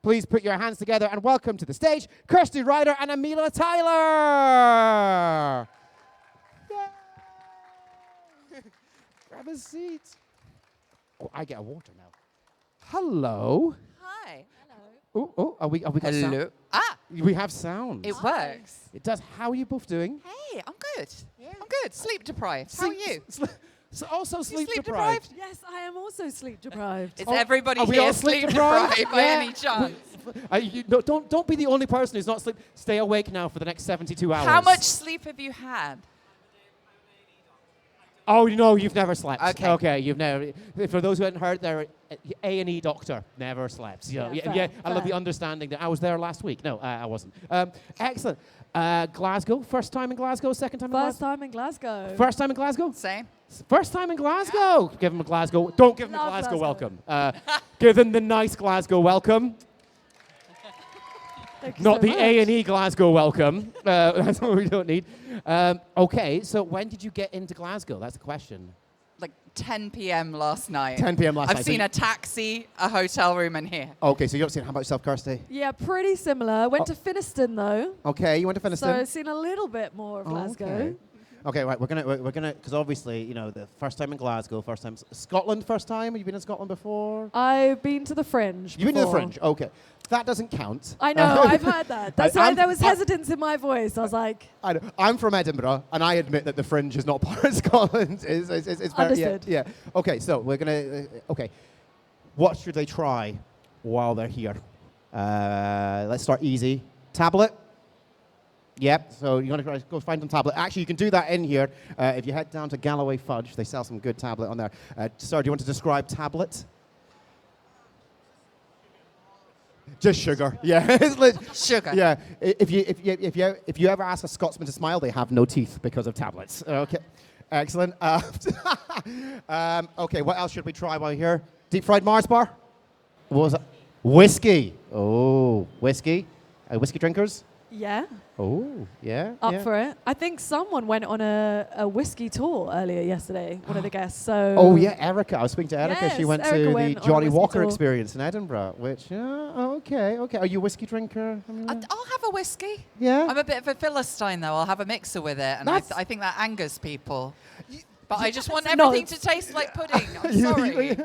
Please put your hands together and welcome to the stage, Kirsty Rider and Amelia Tyler. Yay. Grab a seat. Oh, I get a water now. Hello. Hi. Oh, are we got Hello. sound? Ah, We have sound. it works. It does. How are you both doing? Hey, I'm good. I'm good. Sleep deprived. How are you? Also sleep sleep deprived. Yes, I am also sleep deprived. Is everybody are we here all sleep deprived? by Yeah. any chance? No, don't be the only person who's not sleep. Stay awake now for the next 72 hours. How much sleep have you had? Oh, no, you've never slept. Okay. Okay, you've never. For those who hadn't heard, they're A&E doctor, never slept. You know, fair. I love the understanding that I was there last week. No, I wasn't. Excellent. Glasgow, first time in Glasgow, second time in First Glasgow? time in Glasgow. First time in Glasgow? Same. First time in Glasgow. Give them a Glasgow. Don't give them a Love Glasgow Glasgow. welcome. Give them the nice Glasgow welcome. Thank you Not so the much. A&E Glasgow welcome. That's what we don't need. Okay, so when did you get into Glasgow? That's the question. Like 10 p.m. last night. 10 p.m. last night. I've seen a taxi, a hotel room, and here. Okay, so you haven't seen. How about yourself, Kirsty? Yeah, pretty similar. Went to Finniston though. Okay, you went to So Finniston. I've seen a little bit more of Glasgow. Okay. Okay, right. We're gonna because obviously the first time in Glasgow, first time Scotland, first time. Have you been in Scotland before? I've been to the Fringe. You've been to the before. Fringe. Okay, that doesn't count. I know, I've heard that. That's why I'm- there was hesitance in my voice. I was like, I know. I'm from Edinburgh, and I admit that the Fringe is not part of Scotland. It's very, Understood. Yeah. Okay, so we're gonna. Okay, what should they try while they're here? Let's start easy. Tablet. Yep. So you want to go find some tablet. Actually, you can do that in here. If you head down to Galloway Fudge, they sell some good tablet on there. Sorry, do you want to describe tablet? Just sugar. Yeah. It's Sugar. Yeah. If you ever ask a Scotsman to smile, they have no teeth because of tablets. Okay. Excellent. Okay. What else should we try while you're here? Deep fried Mars bar. What was it? Whiskey. Oh, whiskey. Whiskey drinkers. yeah, Oh, yeah. up yeah. for it. I think someone went on a whiskey tour earlier yesterday, one of the guests. So Oh yeah, Erica. I was speaking to Erica. She Yes, went Erica to went the on a Johnny whiskey Walker tour. experience in Edinburgh. Which okay. Are you a whiskey drinker? I'll have a whiskey. Yeah. I'm a bit of a Philistine, though. I'll have a mixer with it, and I That's- think that angers people. But I just want That's everything not- to taste like pudding. I'm sorry.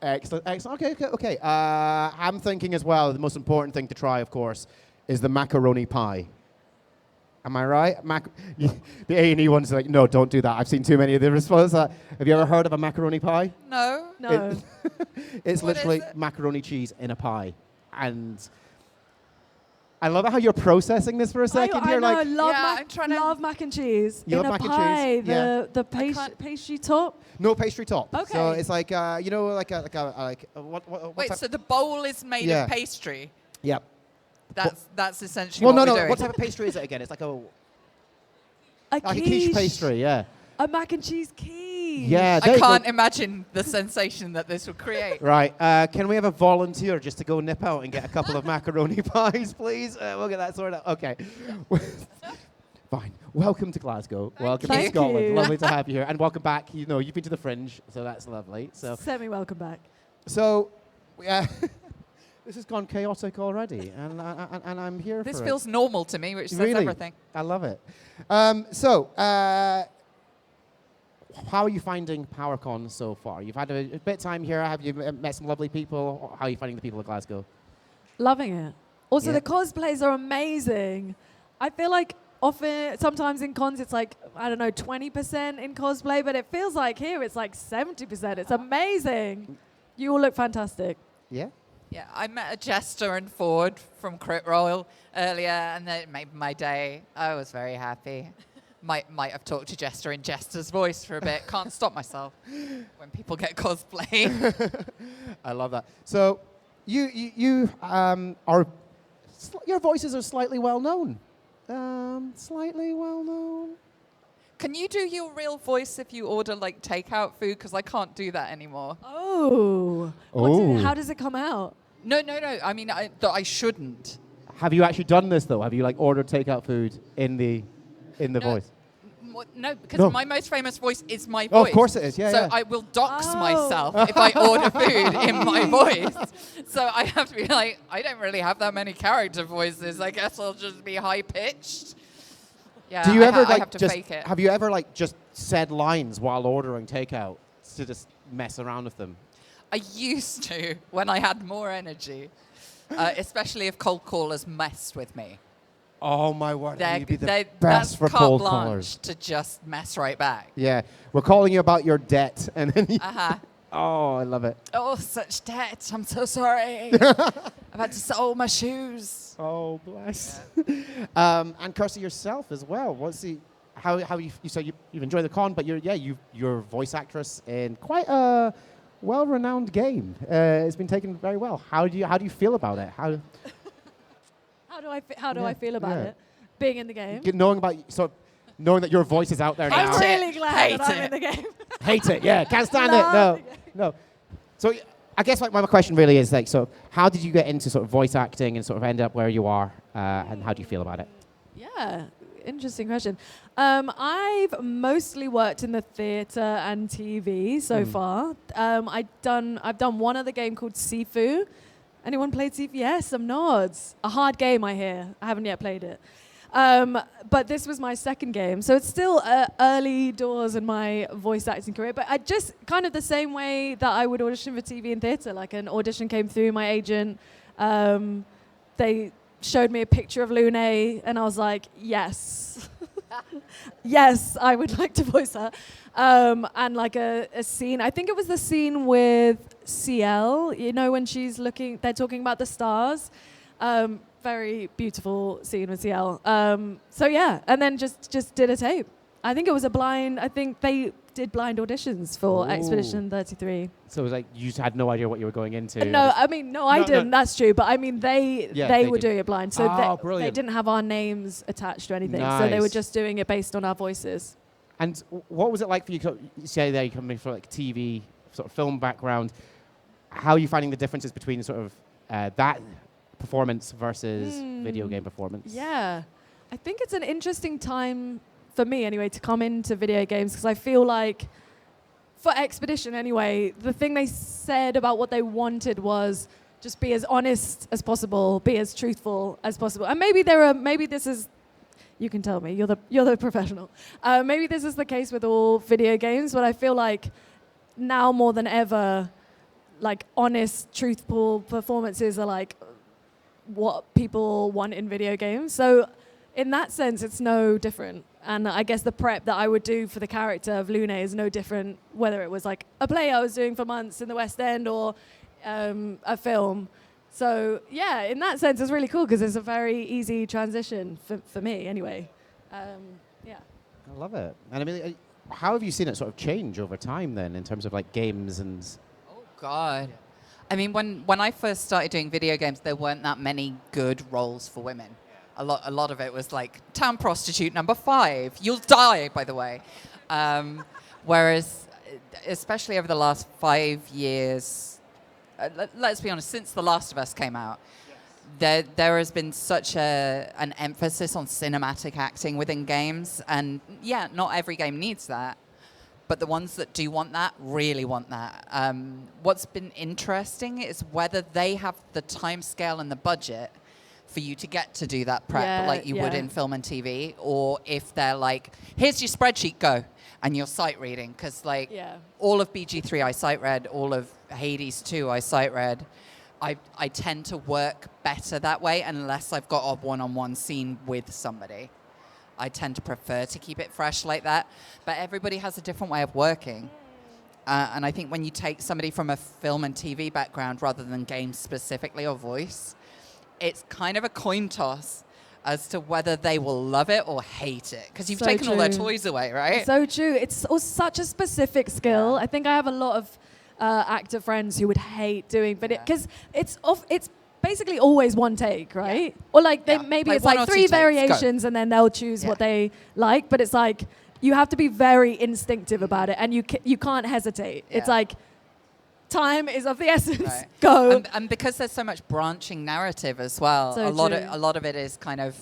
Excellent. Okay. I'm thinking as well, the most important thing to try, of course, is the macaroni pie. Am I right? The A&E ones are like, no, don't do that. I've seen too many of the responses. Have you ever heard of a macaroni pie? No. no. It's What is literally it? macaroni cheese in a pie. And I love how you're processing this for a second. I You're know, like, love, Yeah, mac, I'm trying to- love mac and cheese You in love a mac and pie. cheese? Yeah. The can't- pastry top. no pastry top. So Okay. it's like, what Wait, type- so the bowl is made Yeah. of pastry? yeah. That's essentially Well, what no. we're doing. What type of pastry is it again? It's like a A quiche pastry, yeah. A mac and cheese quiche. Yeah. there I you go. can't imagine the sensation that this would create. Right. Can we have a volunteer just to go nip out and get a couple of macaroni pies, please? We'll get that sorted out. Okay. Fine. Welcome to Glasgow. Welcome to Thank Scotland. you. Lovely to have you here. And welcome back. You know, you've been to the Fringe, so that's lovely. Semi-welcome back. So this has gone chaotic already, and I'm here This for feels normal to me, which says Really? everything. I love it. How are you finding PowerCon so far? You've had a bit of time here. Have you met some lovely people? How are you finding the people of Glasgow? Loving it. Also, Yeah. the cosplays are amazing. I feel like sometimes in cons it's like, I don't know, 20% in cosplay, but it feels like here it's like 70%. It's amazing. You all look fantastic. Yeah. Yeah, I met a Jester and Ford from Crit Royal earlier, and it made my day. I was very happy. Might have talked to Jester in Jester's voice for a bit. Can't stop myself when people get cosplay. I love that. So you are your voices are slightly well known. Slightly well known. Can you do your real voice if you order like takeout food? Because I can't do that anymore. Oh. How does it come out? No. I mean, I shouldn't. Have you actually done this though? Have you like ordered takeout food in the No. voice? Well, no, because No. my most famous voice is my Oh, voice. of course it is. Yeah, so yeah. I will dox Oh. myself if I order food in my voice. So I have to be like, I don't really have that many character voices. I guess I'll just be high pitched. Yeah, Do you ever I like have to just fake it. have you ever like just said lines while ordering takeout to just mess around with them? I used to when I had more energy, especially if cold callers messed with me. Oh my word, you'd be the That's best for carte cold blanche callers. to just mess right back. Yeah, we're calling you about your debt, and then you, Uh-huh. oh, I love it. Oh, such debt. I'm so sorry. I've had to sell my shoes. Oh, bless. And Kirsty, yourself as well. What's the how you so you've enjoyed the con, but you're a voice actress in quite a well-renowned game. It's been taken very well. How do you feel about it? How do I feel about it? Being in the game. knowing that your voice is out there now? I'm really glad Hate that I'm it. in the game. Hate it. Yeah, can't stand it. Love No, the game. no. So I guess like my question really is like, so how did you get into sort of voice acting and sort of end up where you are, and how do you feel about it? Yeah, interesting question. I've mostly worked in the theatre and TV so far. I've done one other game called Sifu. Anyone played Sifu? Yes, some nods. A hard game, I hear. I haven't yet played it. But this was my second game, so it's still early doors in my voice acting career. But I just kind of the same way that I would audition for TV and theatre. Like an audition came through my agent. They showed me a picture of Lune, and I was like, yes. Yes, I would like to voice her. And like a scene, I think it was the scene with CL, you know, when they're talking about the stars. Very beautiful scene with CL. So yeah, and then just did a tape. I think they did blind auditions for Ooh. Expedition 33. So it was like you just had no idea what you were going into. No, I mean, no, I No, didn't. no. That's true. But I mean, they were did. doing it blind. So Oh, they brilliant. didn't have our names attached to anything. So they were Nice. just doing it based on our voices. And what was it like for you? You say there you're coming from like TV, sort of film background. How are you finding the differences between sort of that performance versus video game performance? Yeah. I think it's an interesting time for me anyway to come into video games because I feel like for Expedition anyway, the thing they said about what they wanted was just be as honest as possible, be as truthful as possible. And maybe this is, you can tell me, you're the professional. Maybe this is the case with all video games, but I feel like now more than ever, like honest, truthful performances are like what people want in video games. So in that sense, it's no different. And I guess the prep that I would do for the character of Lune is no different, whether it was like a play I was doing for months in the West End or a film. So yeah, in that sense, it's really cool because it's a very easy transition for me anyway. Yeah. I love it. And I mean, how have you seen it sort of change over time then in terms of like games and... Oh, God. I mean, when I first started doing video games, there weren't that many good roles for women. A lot of it was like town prostitute number 5. You'll die, by the way. Whereas, especially over the last 5 years, let's be honest, since The Last of Us came out, there has been such an emphasis on cinematic acting within games. And yeah, not every game needs that. But the ones that do want that really want that. What's been interesting is whether they have the time scale and the budget for you to get to do that prep like you would in film and TV, or if they're like, here's your spreadsheet, go, and you're sight reading. Because like all of BG3 I sight read, all of Hades 2 I sight read. I tend to work better that way unless I've got a one-on-one scene with somebody. I tend to prefer to keep it fresh like that. But everybody has a different way of working. And I think when you take somebody from a film and TV background rather than games specifically or voice, it's kind of a coin toss as to whether they will love it or hate it. Because you've taken all their toys away, right? So true. It's such a specific skill. I think I have a lot of actor friends who would hate doing video because it's basically always one take, right? Yeah. Or like maybe it's like 3 variations and then they'll choose what they like. But it's like you have to be very instinctive about it and you can't hesitate. Yeah. It's like time is of the essence. Right. Go. And because there's so much branching narrative as well, So a lot of it is kind of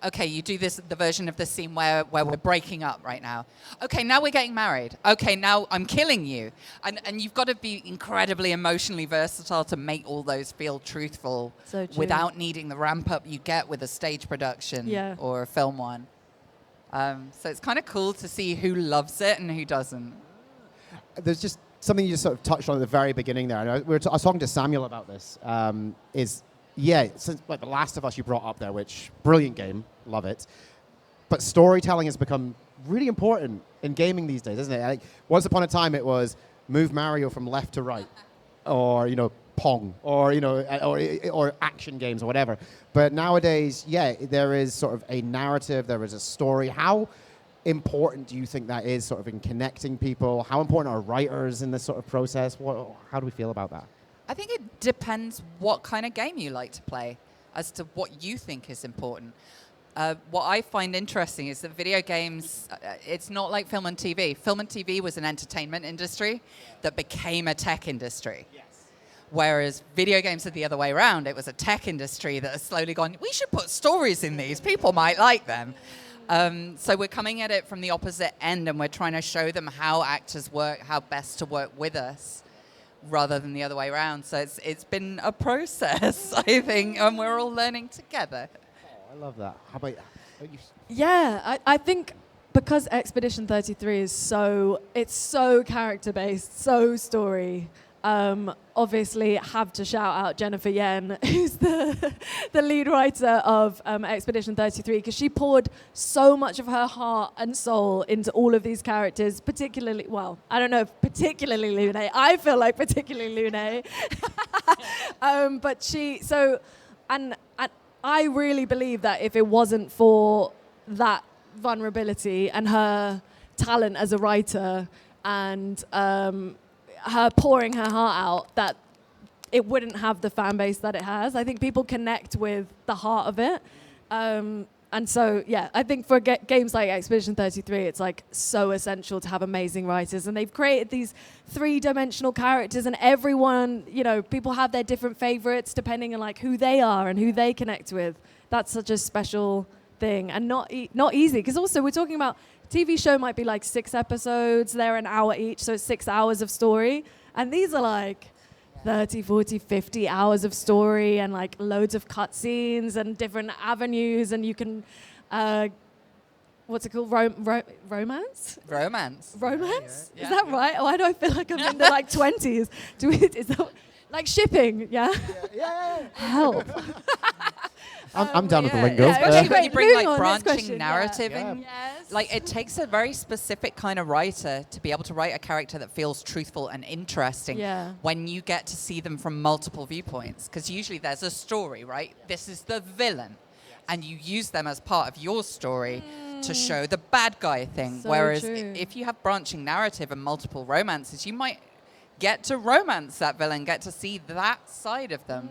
Okay, you do the version of the scene where we're breaking up right now. Okay, now we're getting married. Okay, now I'm killing you. And you've got to be incredibly emotionally versatile to make all those feel truthful So true. without needing the ramp up you get with a stage production or a film one. So it's kind of cool to see who loves it and who doesn't. There's just something you just sort of touched on at the very beginning there. And I was talking to Samuel about this. Since like The Last of Us you brought up there, which brilliant game, love it. But storytelling has become really important in gaming these days, isn't it? Like, once upon a time it was move Mario from left to right, or Pong, or or action games or whatever. But nowadays, there is sort of a narrative, there is a story. How important do you think that is, sort of in connecting people? How important are writers in this sort of process? How do we feel about that? I think it depends what kind of game you like to play as to what you think is important. What I find interesting is that video games, it's not like film and TV. Film and TV was an entertainment industry that became a tech industry. Yes. Whereas video games are the other way around. It was a tech industry that has slowly gone, we should put stories in these. People might like them. So we're coming at it from the opposite end, and we're trying to show them how actors work, how best to work with us, rather than the other way around. So it's been a process, I think, and we're all learning together. Oh, I love that. How about you? Yeah, I think because Expedition 33 is so character-based, so story, obviously have to shout out Jennifer Yen, who's the lead writer of Expedition 33, because she poured so much of her heart and soul into all of these characters, particularly, well, I don't know if particularly Lune. I feel like particularly Lune. And I really believe that if it wasn't for that vulnerability and her talent as a writer and her pouring her heart out, that it wouldn't have the fan base that it has. I think people connect with the heart of it. And so, I think for games like Expedition 33, it's like so essential to have amazing writers. And they've created these 3-dimensional characters, and everyone, people have their different favorites depending on like who they are and who they connect with. That's such a special thing, and not easy. Because also we're talking about TV show might be like 6 episodes, they're an hour each, so it's 6 hours of story. And these are like 30, 40, 50 hours of story and like loads of cutscenes and different avenues, and you can, what's it called? Romance? Romance. Romance? Yeah. Is that right? Oh, I don't feel like I'm in the like 20s. Is that like shipping? Yeah? Yeah. Help. I'm down with the lingo. Especially when you bring moving like on, next branching question, narrative yeah. in. Yes. Like it takes a very specific kind of writer to be able to write a character that feels truthful and interesting when you get to see them from multiple viewpoints. Because usually there's a story, right? This is the villain. And you use them as part of your story to show the bad guy thing. So Whereas true. if you have branching narrative and multiple romances, you might get to romance that villain, get to see that side of them.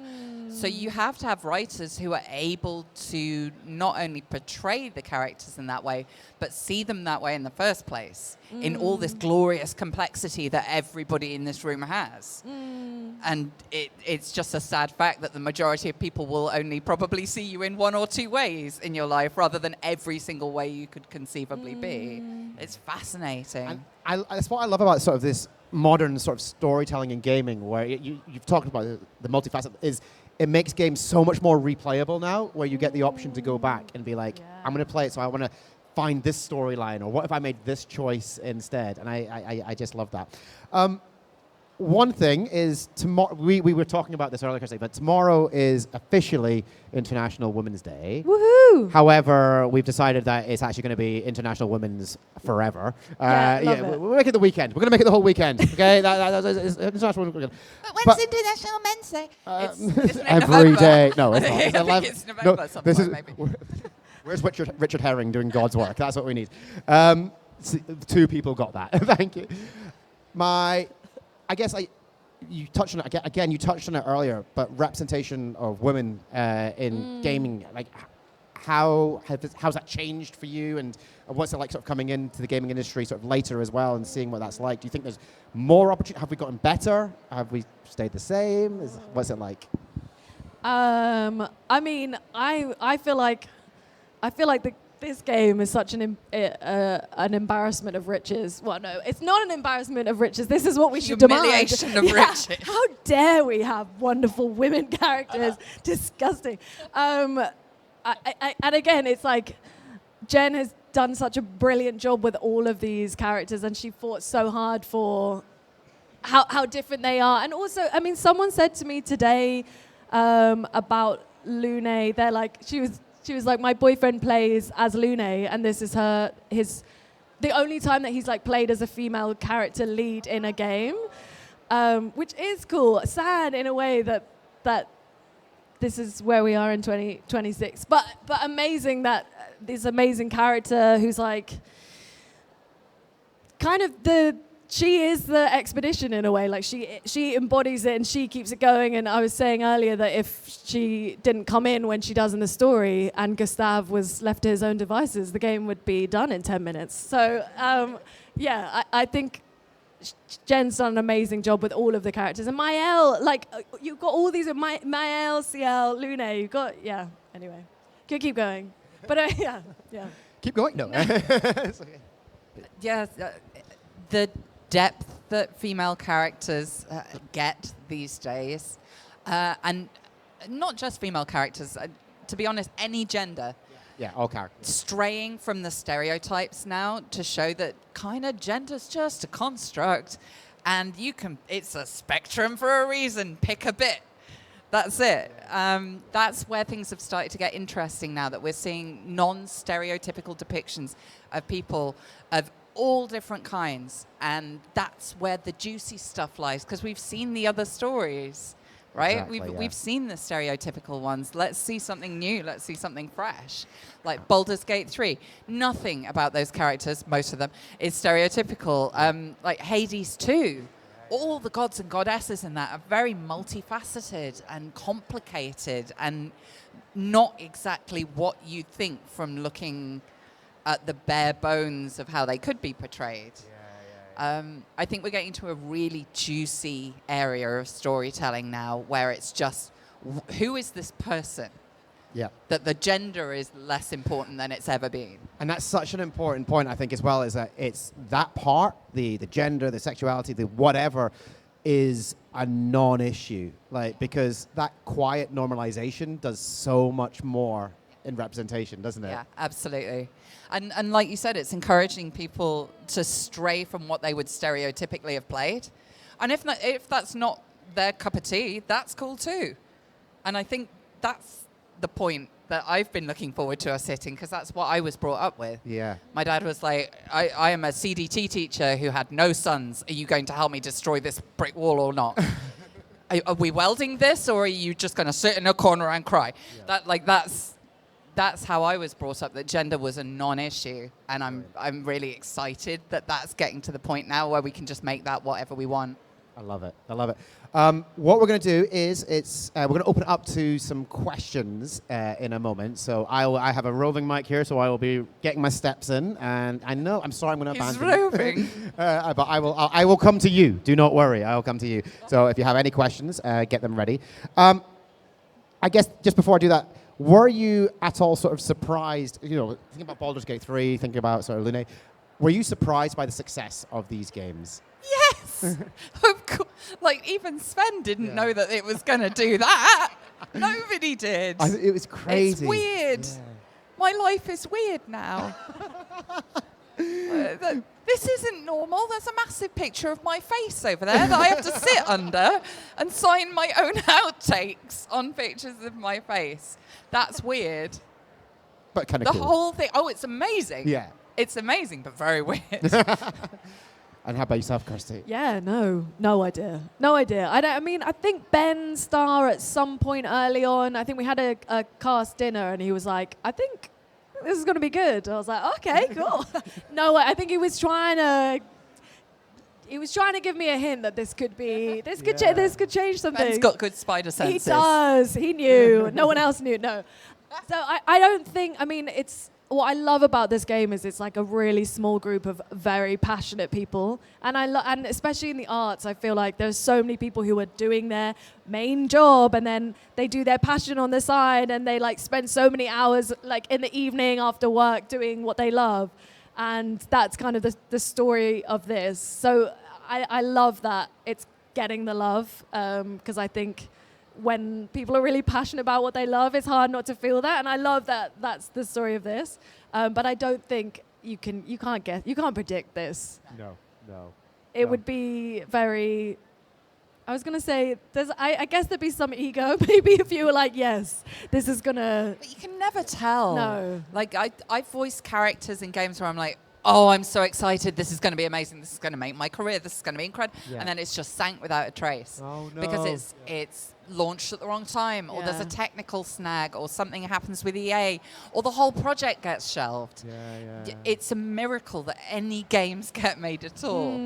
So you have to have writers who are able to not only portray the characters in that way, but see them that way in the first place, in all this glorious complexity that everybody in this room has. And it's just a sad fact that the majority of people will only probably see you in 1 or 2 ways in your life, rather than every single way you could conceivably be. It's fascinating. And that's what I love about sort of this modern sort of storytelling in gaming, where you've talked about the multifaceted, is it makes games so much more replayable now, where you get the option to go back and be like, I'm going to play it, so I want to find this storyline, or what if I made this choice instead? And I just love that. One thing is, tomorrow, we were talking about this earlier today, but tomorrow is officially International Women's Day. Woohoo! However, we've decided that it's actually going to be International Women's forever. Love it. We'll make it the weekend. We're going to make it the whole weekend, okay? It's International Women's Weekend. But when's International Men's Day? It's Every day. No, it's not. I It's think 11 it's November sometime, maybe. Where's Richard Herring doing God's work? That's what we need. 2 people got that. Thank you. I guess you touched on it again. You touched on it earlier, but representation of women in gaming, like how's that changed for you, and what's it like sort of coming into the gaming industry sort of later as well, and seeing what that's like? Do you think there's more opportunity? Have we gotten better? Have we stayed the same? What's it like? I mean, I feel like I feel like this game is such an embarrassment of riches. Well, no, it's not an embarrassment of riches. This is what we should demand. Humiliation of riches. How dare we have wonderful women characters? Disgusting. And again, it's like Jen has done such a brilliant job with all of these characters, and she fought so hard for how different they are. And also, I mean, someone said to me today about Lune, they're like, she was like, my boyfriend plays as Lune, and this is the only time that he's like played as a female character lead in a game, which is cool. Sad in a way that this is where we are in 2026, but amazing that this amazing character who's like kind of she is the expedition in a way. Like she embodies it and she keeps it going. And I was saying earlier that if she didn't come in when she does in the story and Gustav was left to his own devices, the game would be done in 10 minutes. So I think Jen's done an amazing job with all of the characters. And Maëlle, like you've got all these, Maëlle, CL, Lune, you've got, anyway. Could keep going. But yeah. Keep going? No. It's okay. Yes, the depth that female characters get these days, and not just female characters, to be honest, any gender. Yeah, all characters. Straying from the stereotypes now to show that kind of gender's just a construct, and it's a spectrum for a reason. Pick a bit. That's it. That's where things have started to get interesting now, that we're seeing non-stereotypical depictions of people of all different kinds, and that's where the juicy stuff lies, because we've seen the other stories, right? Exactly, We've seen the stereotypical ones. Let's see something new. Let's see something fresh. Like Baldur's Gate 3. Nothing about those characters, most of them, is stereotypical. Like Hades 2. All the gods and goddesses in that are very multifaceted and complicated and not exactly what you think from looking at the bare bones of how they could be portrayed. I think we're getting to a really juicy area of storytelling now, where it's just, who is this person? Yeah. That the gender is less important than it's ever been. And that's such an important point, I think, as well, is that it's that part, the gender, the sexuality, the whatever, is a non-issue. Like, because that quiet normalization does so much more in representation, doesn't it? Yeah, absolutely. And like you said, it's encouraging people to stray from what they would stereotypically have played. And if that's not their cup of tea, that's cool too. And I think that's the point that I've been looking forward to us hitting, because that's what I was brought up with. Yeah. My dad was like, I am a CDT teacher who had no sons. Are you going to help me destroy this brick wall or not? Are we welding this, or are you just going to sit in a corner and cry? Yeah. That's how I was brought up, that gender was a non-issue. And I'm really excited that that's getting to the point now where we can just make that whatever we want. I love it. What we're going to do is we're going to open it up to some questions in a moment. So I have a roving mic here, so I will be getting my steps in. And I'm sorry, I'm going to abandon. He's roving. But I will come to you. Do not worry. I will come to you. So if you have any questions, get them ready. I guess just before I do that, were you at all sort of surprised, thinking about Baldur's Gate 3, thinking about sort of Lune, were you surprised by the success of these games? Yes! Of course. Like, even Sven didn't know that it was going to do that. Nobody did. It was crazy. It's weird. Yeah. My life is weird now. This isn't normal. There's a massive picture of my face over there that I have to sit under and sign my own outtakes on pictures of my face. That's weird. But kind of cool. The whole thing. Oh, it's amazing. Yeah. It's amazing, but very weird. And how about yourself, Kirsty? Yeah, no idea. I think Ben Starr at some point early on, I think we had a cast dinner and he was like, I think this is going to be good. I was like, okay, cool. No, I think he was trying to give me a hint that this could could change something. Ben's got good spider senses. He does. He knew. No one else knew. No. So I don't think, what I love about this game is it's like a really small group of very passionate people, and and especially in the arts, I feel like there's so many people who are doing their main job and then they do their passion on the side, and they like spend so many hours like in the evening after work doing what they love, and that's kind of the story of this. So I love that it's getting the love, because I think when people are really passionate about what they love, it's hard not to feel that. And I love that that's the story of this. But I don't think you can't predict this. No. It would be very, I was going to say, I guess there'd be some ego, maybe, if you were like, yes, this is going to. But you can never tell. No. Like, I voice characters in games where I'm like, oh, I'm so excited. This is going to be amazing. This is going to make my career. This is going to be incredible. Yeah. And then it's just sank without a trace. Oh, no. Because it's launched at the wrong time, or there's a technical snag, or something happens with EA, or the whole project gets shelved. Yeah. It's a miracle that any games get made at all.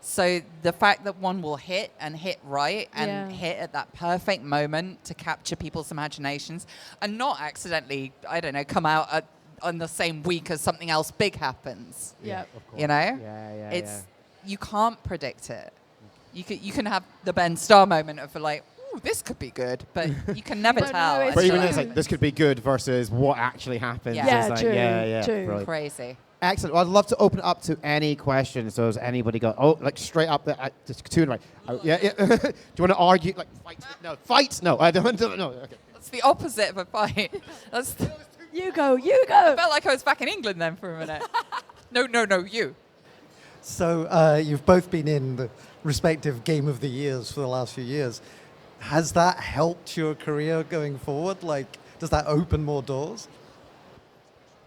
So the fact that one will hit and hit right and hit at that perfect moment to capture people's imaginations and not accidentally, I don't know, come out on the same week as something else big happens. Yeah. Of course. You know? Yeah. You can't predict it. You can have the Ben Starr moment of like, ooh, this could be good, but you can never don't tell. know, it's But even true. then, it's like, this could be good versus what actually happens. Yeah. It's Yeah, like, true, yeah. true. Brilliant. Crazy. Excellent. Well, I'd love to open it up to any questions. So has anybody got, like straight up, just two in the right. Oh, yeah. Do you want to argue? Like, fight? No. Fight? No. I don't. No. Okay. That's the opposite of a fight. You go. I felt like I was back in England then for a minute. No, you. So you've both been in the respective Game of the Years for the last few years. Has that helped your career going forward? Like, does that open more doors?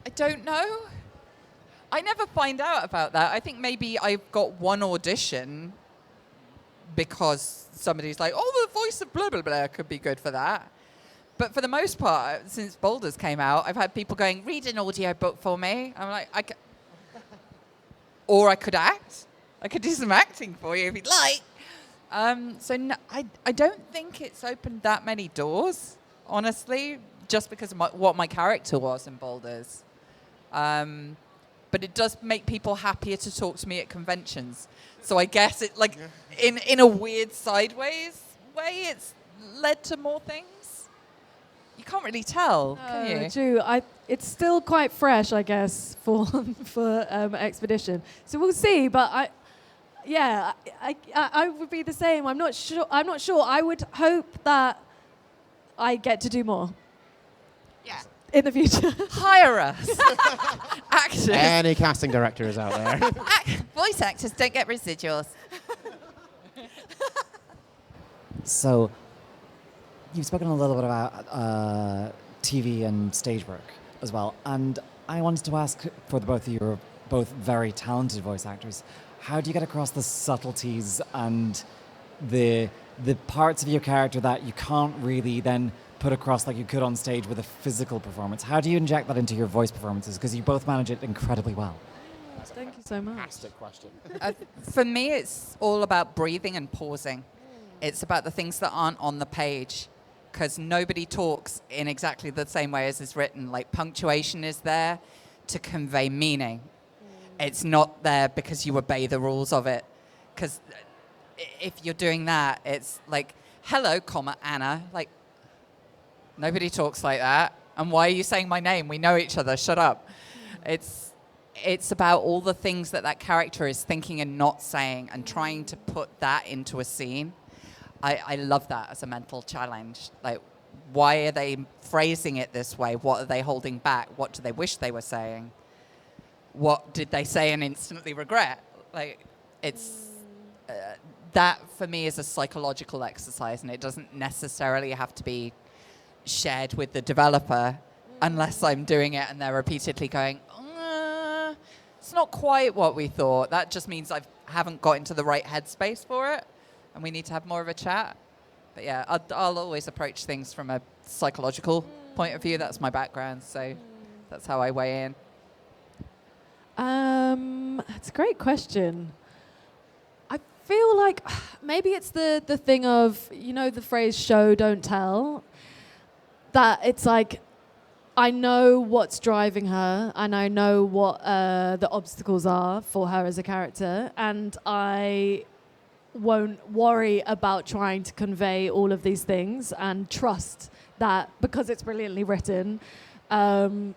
I don't know. I never find out about that. I think maybe I've got one audition because somebody's like, oh, the voice of blah, blah, blah could be good for that. But for the most part, since Boulders came out, I've had people going, read an audio book for me. I'm like, or I could act. I could do some acting for you if you'd like. So no, I don't think it's opened that many doors, honestly, just because of what my character was in Boulders. But it does make people happier to talk to me at conventions. So I guess it, like, in a weird sideways way, it's led to more things. You can't really tell, can you? True. It's still quite fresh, I guess, for Expedition. So we'll see. But I would be the same. I'm not sure. I would hope that I get to do more. Yeah. In the future. Hire us. Actors. Any casting director is out there. Voice actors don't get residuals. So, you've spoken a little bit about TV and stage work as well, and I wanted to ask, for the both of you, are both very talented voice actors, how do you get across the subtleties and the parts of your character that you can't really then put across like you could on stage with a physical performance? How do you inject that into your voice performances? Because you both manage it incredibly well. Thank you so much. Fantastic question. For me, it's all about breathing and pausing. It's about the things that aren't on the page, because nobody talks in exactly the same way as is written. Like, punctuation is there to convey meaning. It's not there because you obey the rules of it. Because if you're doing that, it's like, hello, comma, Anna. Like, nobody talks like that. And why are you saying my name? We know each other. Shut up. It's about all the things that character is thinking and not saying, and trying to put that into a scene. I love that as a mental challenge. Like, why are they phrasing it this way? What are they holding back? What do they wish they were saying? What did they say and instantly regret? Like, it's that for me is a psychological exercise, and it doesn't necessarily have to be shared with the developer unless I'm doing it and they're repeatedly going, it's not quite what we thought. That just means I haven't got into the right headspace for it, and we need to have more of a chat. But yeah, I'll always approach things from a psychological point of view. That's my background, so that's how I weigh in. That's a great question. I feel like maybe it's the thing of, the phrase show, don't tell. That it's like, I know what's driving her, and I know what the obstacles are for her as a character, and I won't worry about trying to convey all of these things and trust that because it's brilliantly written, that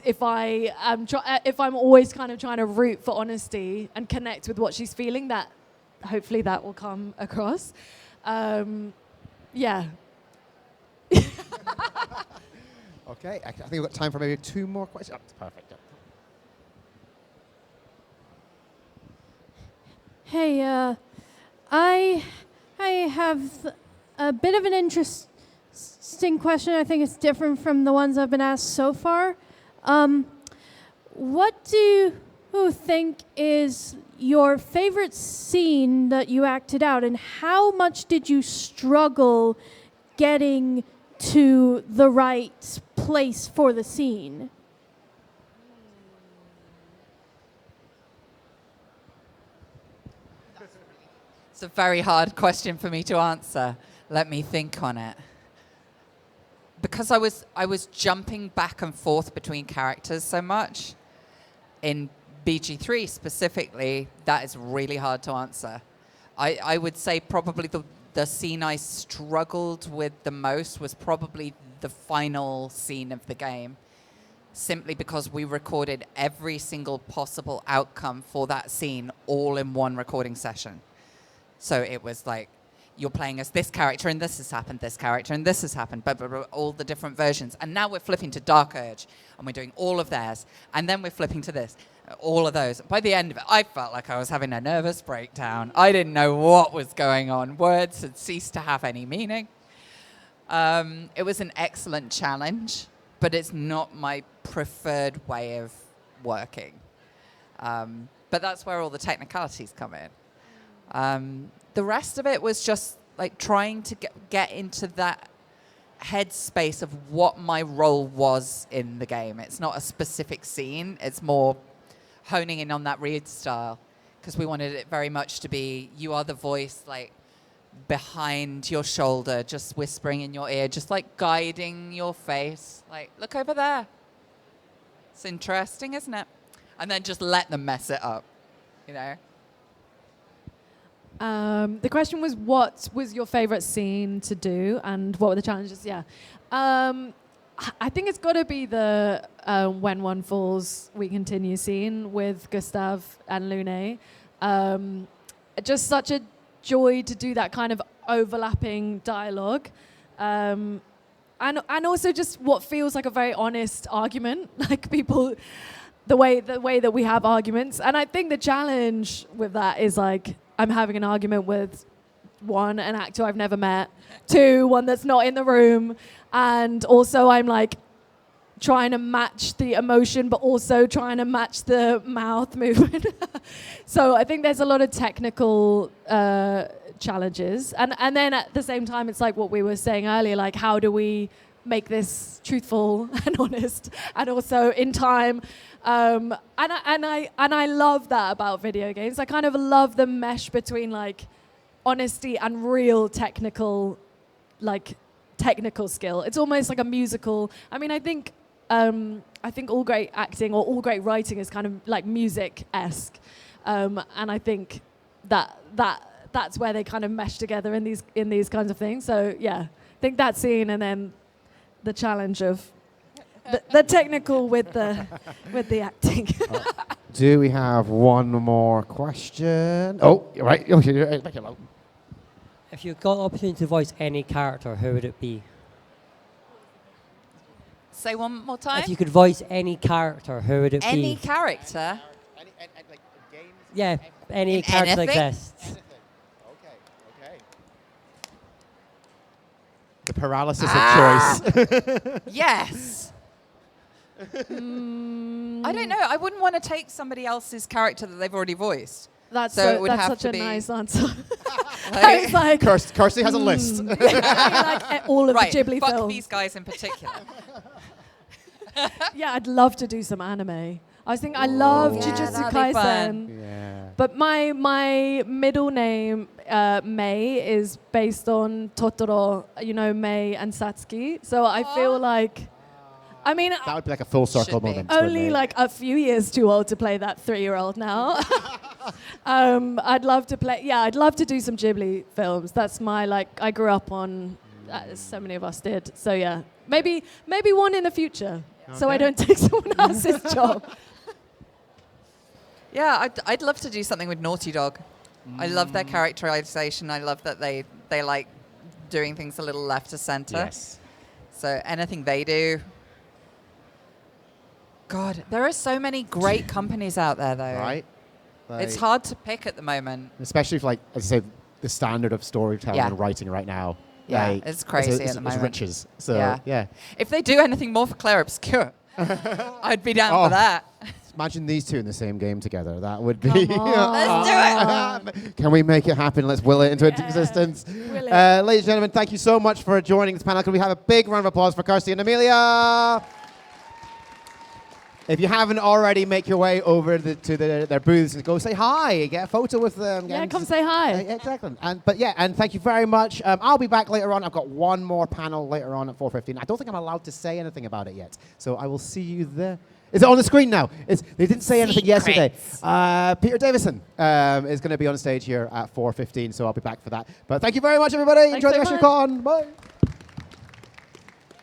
if I'm always kind of trying to root for honesty and connect with what she's feeling, that hopefully that will come across. Yeah. Okay, I think we've got time for maybe 2 more questions. Oh, that's perfect. Hey, I have a bit of an interesting question. I think it's different from the ones I've been asked so far. What do you think is your favorite scene that you acted out, and how much did you struggle getting to the right place for the scene? It's a very hard question for me to answer. Let me think on it. Because I was jumping back and forth between characters so much, in BG3 specifically, that is really hard to answer. I would say probably the scene I struggled with the most was probably the final scene of the game, simply because we recorded every single possible outcome for that scene all in one recording session. So it was like, you're playing as this character and this has happened, this character and this has happened, blah, blah, blah, all the different versions. And now we're flipping to Dark Urge and we're doing all of theirs. And then we're flipping to this, all of those. By the end of it, I felt like I was having a nervous breakdown. I didn't know what was going on. Words had ceased to have any meaning. It was an excellent challenge, but it's not my preferred way of working. But that's where all the technicalities come in. The rest of it was just like trying to get into that headspace of what my role was in the game. It's not a specific scene. It's more honing in on that read style, because we wanted it very much to be, you are the voice, like behind your shoulder, just whispering in your ear, just like guiding your face. Like, look over there. It's interesting, isn't it? And then just let them mess it up, you know? The question was, what was your favorite scene to do and what were the challenges? Yeah. I think it's got to be the When One Falls, We Continue scene with Gustav and Lune. Just such a joy to do that kind of overlapping dialogue. And also just what feels like a very honest argument, like people, the way that we have arguments. And I think the challenge with that is like, I'm having an argument with 1, an actor I've never met, 2, one that's not in the room, and also I'm like trying to match the emotion but also trying to match the mouth movement. So I think there's a lot of technical challenges, and then at the same time it's like what we were saying earlier, like how do we make this truthful and honest and also in time. And I love that about video games. I kind of love the mesh between like honesty and real technical skill. It's almost like a musical. I mean, I think all great acting or all great writing is kind of like music-esque, and I think that's where they kind of mesh together in these kinds of things. So yeah, I think that scene and then the challenge of the technical with the acting. Do we have one more question? Oh, right. Okay, back hello. If you got the opportunity to voice any character, who would it be? Say one more time. If you could voice any character, who would it be? Any character? Like games? Yeah, any In character that anything? exists. Okay. The paralysis of choice. Yes. I don't know. I wouldn't want to take somebody else's character that they've already voiced. That's So it would have such to a be- nice answer. I was like, Kirsty has a list. like all of Right, the Ghibli fuck films. these guys in particular. Yeah, I'd love to do some anime. I was thinking, I love Yeah, Jujutsu that'd be Kaisen. fun. Yeah. But my middle name, Mei, is based on Totoro, you know, Mei and Satsuki. So I feel like I mean, That would be like a full circle Should be. moment. wouldn't only it? like a few years too old to play that 3-year-old now. I'd love to play. Yeah, I'd love to do some Ghibli films. That's my like. I grew up on. So many of us did. So yeah, maybe one in the future. So I Okay. don't take someone else's job. Yeah, I'd love to do something with Naughty Dog. I love their characterization. I love that they like doing things a little left to center. Yes. So anything they do. God, there are so many great companies out there, though. Right. It's Like- hard to pick at the moment. Especially if, like, as I say, the standard of storytelling Yeah. and writing right now. Yeah, like, it's crazy at the it's moment. riches. So Yeah. yeah. If they do anything more for Claire Obscure, I'd be down Oh. for that. Imagine these two in the same game together. That would be. Come on. Let's do it. Can we make it happen? Let's will it into Yeah. existence. Will it. Ladies and gentlemen, thank you so much for joining this panel. Can we have a big round of applause for Kirsty and Amelia? If you haven't already, make your way over to their booths and go say hi, get a photo with them. Yeah, and come say hi. Exactly. And thank you very much. I'll be back later on. I've got one more panel later on at 4:15. I don't think I'm allowed to say anything about it yet. So I will see you there. Is it on the screen now? They didn't say anything yesterday. Peter Davison is going to be on stage here at 4:15, so I'll be back for that. But thank you very much, everybody. Thanks Enjoy the so rest of your con. Bye.